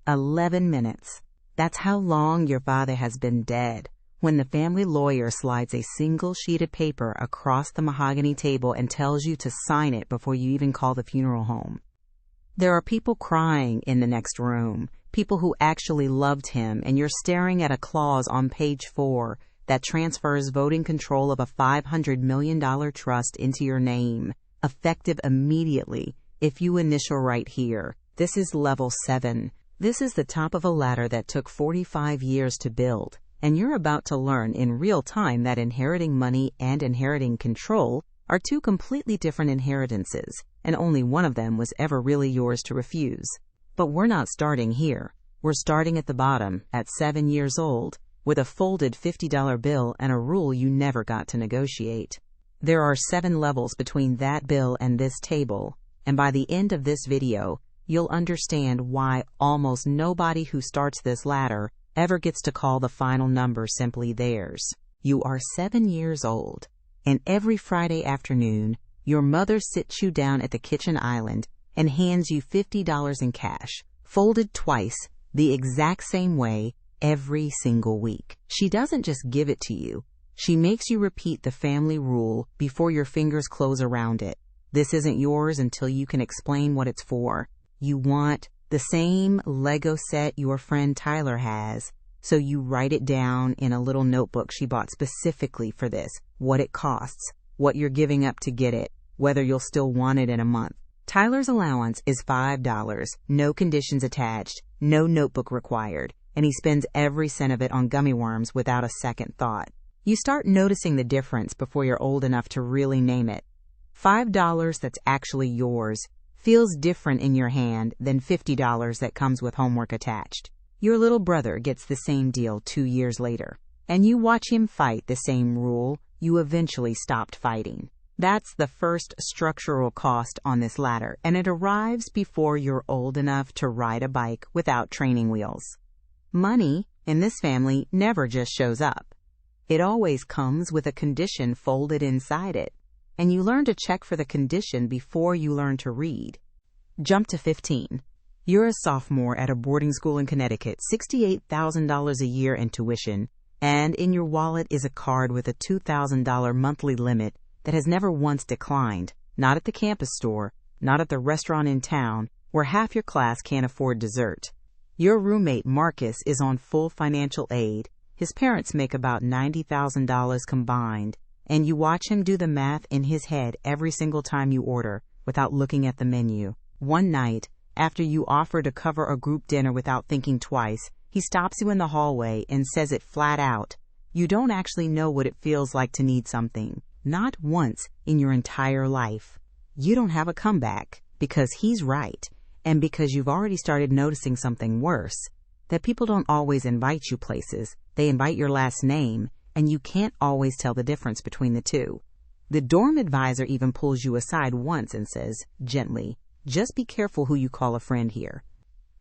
11 minutes. That's how long your father has been dead. When the family lawyer slides a single sheet of paper across the mahogany table and tells you to sign it before you even call the funeral home. There are people crying in the next room, people who actually loved him, and you're staring at a clause on page 4 that transfers voting control of a $500 million trust into your name, effective immediately if you initial right here. This is level 7. This is the top of a ladder that took 45 years to build, and you're about to learn in real time that inheriting money and inheriting control are two completely different inheritances, and only one of them was ever really yours to refuse. But we're not starting here. We're starting at the bottom, at 7 years old, with a folded $50 bill and a rule you never got to negotiate. There are 7 levels between that bill and this table, and by the end of this video, you'll understand why almost nobody who starts this ladder ever gets to call the final number simply theirs. You are 7 years old, and every Friday afternoon, your mother sits you down at the kitchen island and hands you $50 in cash, folded twice, the exact same way, every single week. She doesn't just give it to you. She makes you repeat the family rule before your fingers close around it. This isn't yours until you can explain what it's for. You want the same Lego set your friend Tyler has, so you write it down in a little notebook she bought specifically for this, what it costs, what you're giving up to get it, whether you'll still want it in a month. Tyler's allowance is $5, no conditions attached, no notebook required, and he spends every cent of it on gummy worms without a second thought. You start noticing the difference before you're old enough to really name it. $5 that's actually yours feels different in your hand than $50 that comes with homework attached. Your little brother gets the same deal 2 years later, and you watch him fight the same rule you eventually stopped fighting. That's the first structural cost on this ladder, and it arrives before you're old enough to ride a bike without training wheels. Money, in this family, never just shows up. It always comes with a condition folded inside it, and you learn to check for the condition before you learn to read. Jump to 15. You're a sophomore at a boarding school in Connecticut, $68,000 a year in tuition, and in your wallet is a card with a $2,000 monthly limit that has never once declined, not at the campus store, not at the restaurant in town, where half your class can't afford dessert. Your roommate, Marcus, is on full financial aid. His parents make about $90,000 combined, and you watch him do the math in his head every single time you order, without looking at the menu. One night, after you offer to cover a group dinner without thinking twice, he stops you in the hallway and says it flat out. You don't actually know what it feels like to need something. Not once in your entire life. You don't have a comeback, because he's right, and because you've already started noticing something worse, that people don't always invite you places. They invite your last name, and you can't always tell the difference between the two. The dorm advisor even pulls you aside once and says, gently, just be careful who you call a friend here.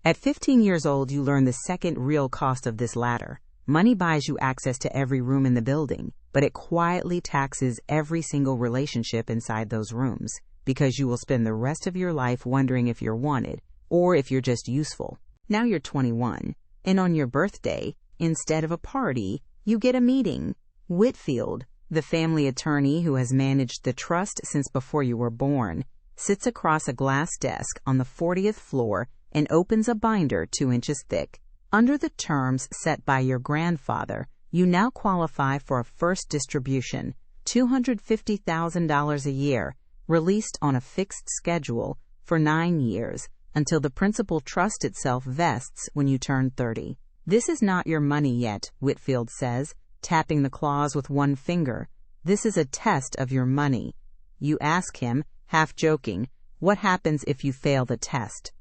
At 15 years old, you learn the second real cost of this ladder. Money buys you access to every room in the building, but it quietly taxes every single relationship inside those rooms, because you will spend the rest of your life wondering if you're wanted, or if you're just useful. Now you're 21, and on your birthday, instead of a party, you get a meeting. Whitfield, the family attorney who has managed the trust since before you were born, sits across a glass desk on the 40th floor and opens a binder 2 inches thick. Under the terms set by your grandfather, you now qualify for a first distribution, $250,000 a year, released on a fixed schedule for 9 years, until the principal trust itself vests when you turn 30. This is not your money yet, Whitfield says, tapping the clause with one finger. This is a test of your money. You ask him, half joking, what happens if you fail the test?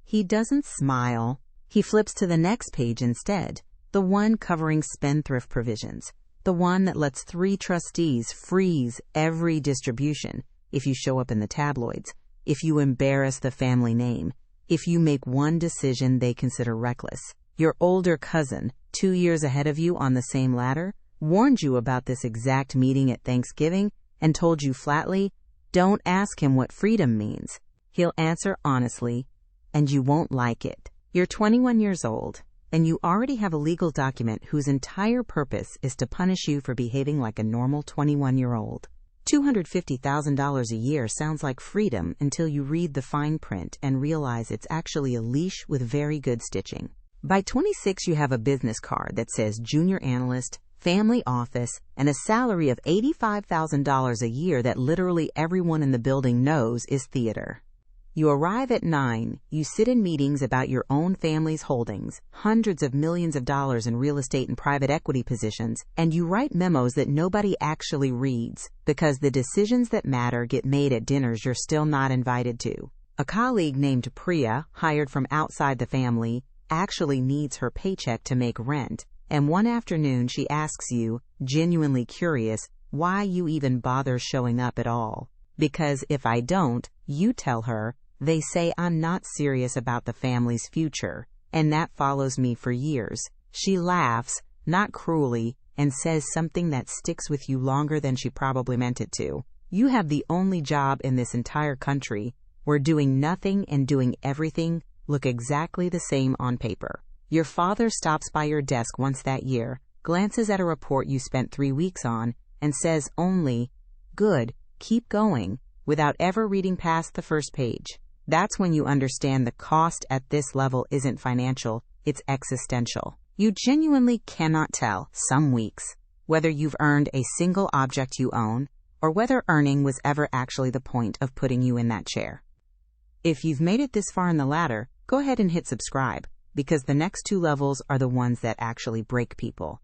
He doesn't smile. He flips to the next page instead, the one covering spendthrift provisions, the one that lets 3 trustees freeze every distribution if you show up in the tabloids, if you embarrass the family name, if you make one decision they consider reckless. Your older cousin, 2 years ahead of you on the same ladder, warned you about this exact meeting at Thanksgiving and told you flatly, don't ask him what freedom means. He'll answer honestly, and you won't like it. You're 21 years old, and you already have a legal document whose entire purpose is to punish you for behaving like a normal 21-year-old. $250,000 a year sounds like freedom until you read the fine print and realize it's actually a leash with very good stitching. By 26, you have a business card that says junior analyst, family office, and a salary of $85,000 a year that literally everyone in the building knows is theater. You arrive at 9, you sit in meetings about your own family's holdings, hundreds of millions of dollars in real estate and private equity positions, and you write memos that nobody actually reads because the decisions that matter get made at dinners you're still not invited to. A colleague named Priya, hired from outside the family, actually needs her paycheck to make rent, and one afternoon she asks you, genuinely curious, why you even bother showing up at all. Because if I don't, you tell her, they say I'm not serious about the family's future, and that follows me for years. She laughs, not cruelly, and says something that sticks with you longer than she probably meant it to. You have the only job in this entire country where doing nothing and doing everything look exactly the same on paper. Your father stops by your desk once that year, glances at a report you spent 3 weeks on, and says only, "Good, keep going," without ever reading past the first page. That's when you understand the cost at this level isn't financial, it's existential. You genuinely cannot tell, some weeks, whether you've earned a single object you own, or whether earning was ever actually the point of putting you in that chair. If you've made it this far in the ladder, go ahead and hit subscribe, because the next 2 levels are the ones that actually break people.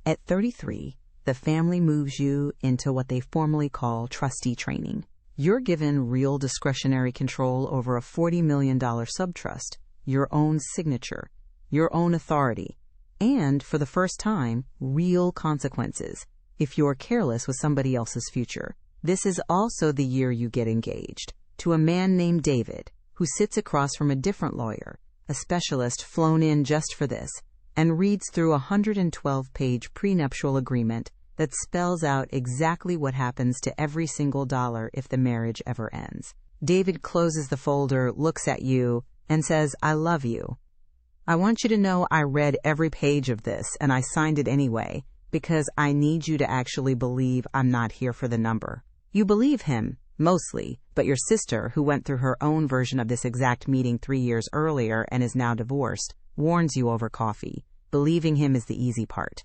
At 33, the family moves you into what they formally call trustee training. You're given real discretionary control over a $40 million subtrust, your own signature, your own authority, and, for the first time, real consequences if you're careless with somebody else's future. This is also the year you get engaged to a man named David, who sits across from a different lawyer, a specialist flown in just for this, and reads through a 112-page prenuptial agreement that spells out exactly what happens to every single dollar if the marriage ever ends. David closes the folder, looks at you, and says, "I love you. I want you to know I read every page of this, and I signed it anyway, because I need you to actually believe I'm not here for the number." You believe him, mostly, but your sister, who went through her own version of this exact meeting 3 years earlier and is now divorced, warns you over coffee. Believing him is the easy part.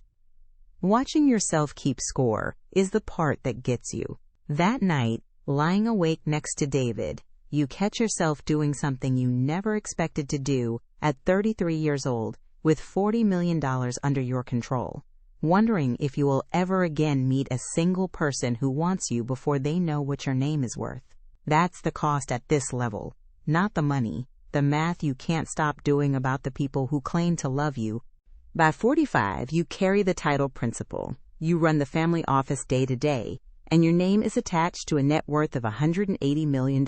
Watching yourself keep score is the part that gets you. That night, lying awake next to David, you catch yourself doing something you never expected to do at 33 years old with $40 million under your control, wondering if you will ever again meet a single person who wants you before they know what your name is worth. That's the cost at this level, not the money, the math you can't stop doing about the people who claim to love you. By 45, you carry the title principal. You run the family office day to day, and your name is attached to a net worth of $180 million,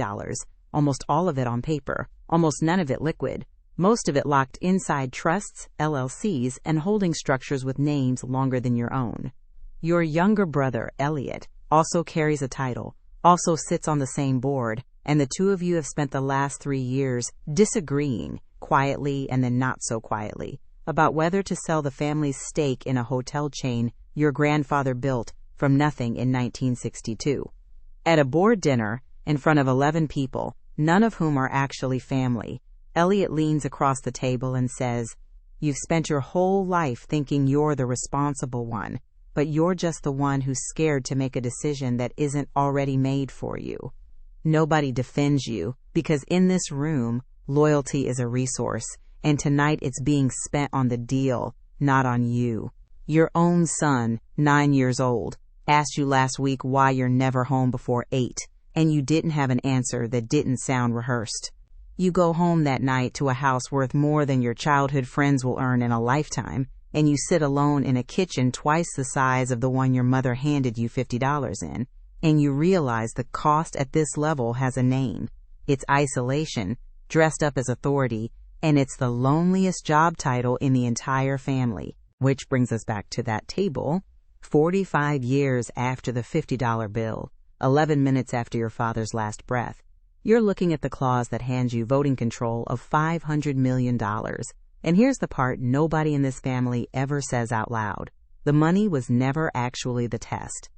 almost all of it on paper, almost none of it liquid, most of it locked inside trusts, LLCs, and holding structures with names longer than your own. Your younger brother, Elliot, also carries a title, also sits on the same board, and the 2 of you have spent the last 3 years disagreeing, quietly and then not so quietly, about whether to sell the family's stake in a hotel chain your grandfather built from nothing in 1962. At a board dinner, in front of 11 people, none of whom are actually family, Elliot leans across the table and says, "You've spent your whole life thinking you're the responsible one, but you're just the one who's scared to make a decision that isn't already made for you. Nobody defends you, because in this room, loyalty is a resource, and tonight it's being spent on the deal, not on you. Your own son, 9 years old, asked you last week why you're never home before 8, and you didn't have an answer that didn't sound rehearsed. You go home that night to a house worth more than your childhood friends will earn in a lifetime, and you sit alone in a kitchen twice the size of the one your mother handed you $50 in, and you realize the cost at this level has a name. It's isolation, dressed up as authority, and it's the loneliest job title in the entire family. Which brings us back to that table, 45 years after the $50 bill, 11 minutes after your father's last breath. You're looking at the clause that hands you voting control of $500 million. And here's the part nobody in this family ever says out loud. The money was never actually the test.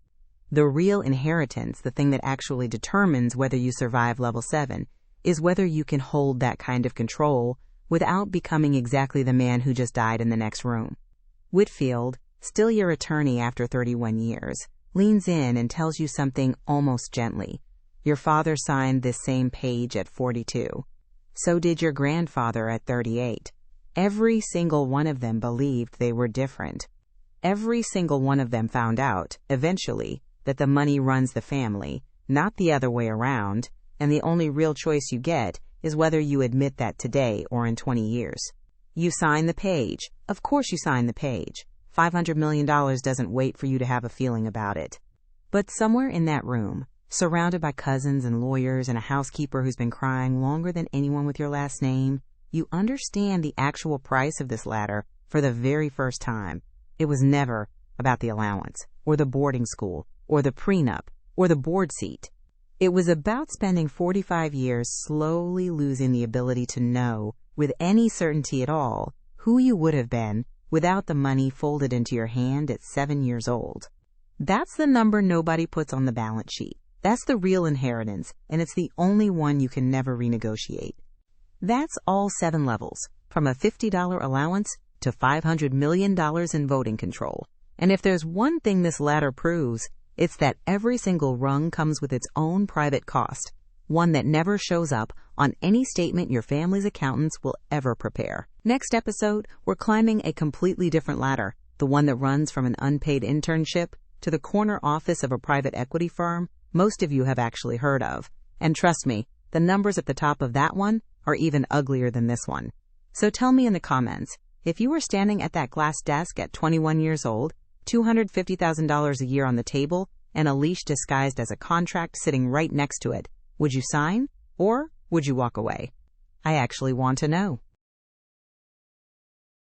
The real inheritance, the thing that actually determines whether you survive level 7, is whether you can hold that kind of control without becoming exactly the man who just died in the next room. Whitfield, still your attorney after 31 years, leans in and tells you something almost gently. Your father signed this same page at 42. So did your grandfather at 38. Every single one of them believed they were different. Every single one of them found out, eventually, that the money runs the family, not the other way around, and the only real choice you get is whether you admit that today or in 20 years. You sign the page. Of course you sign the page. $500 million doesn't wait for you to have a feeling about it. But somewhere in that room, surrounded by cousins and lawyers and a housekeeper who's been crying longer than anyone with your last name, you understand the actual price of this ladder for the very first time. It was never about the allowance, or the boarding school, or the prenup, or the board seat. It was about spending 45 years slowly losing the ability to know, with any certainty at all, who you would have been without the money folded into your hand at 7 years old. That's the number nobody puts on the balance sheet. That's the real inheritance, and it's the only one you can never renegotiate. That's all 7 levels, from a $50 allowance to $500 million in voting control. And if there's one thing this ladder proves, it's that every single rung comes with its own private cost, one that never shows up on any statement your family's accountants will ever prepare. Next episode, we're climbing a completely different ladder, the one that runs from an unpaid internship to the corner office of a private equity firm most of you have actually heard of. And trust me, the numbers at the top of that one are even uglier than this one. So tell me in the comments, if you were standing at that glass desk at 21 years old, $250,000 a year on the table, and a leash disguised as a contract sitting right next to it, would you sign, or would you walk away? I actually want to know.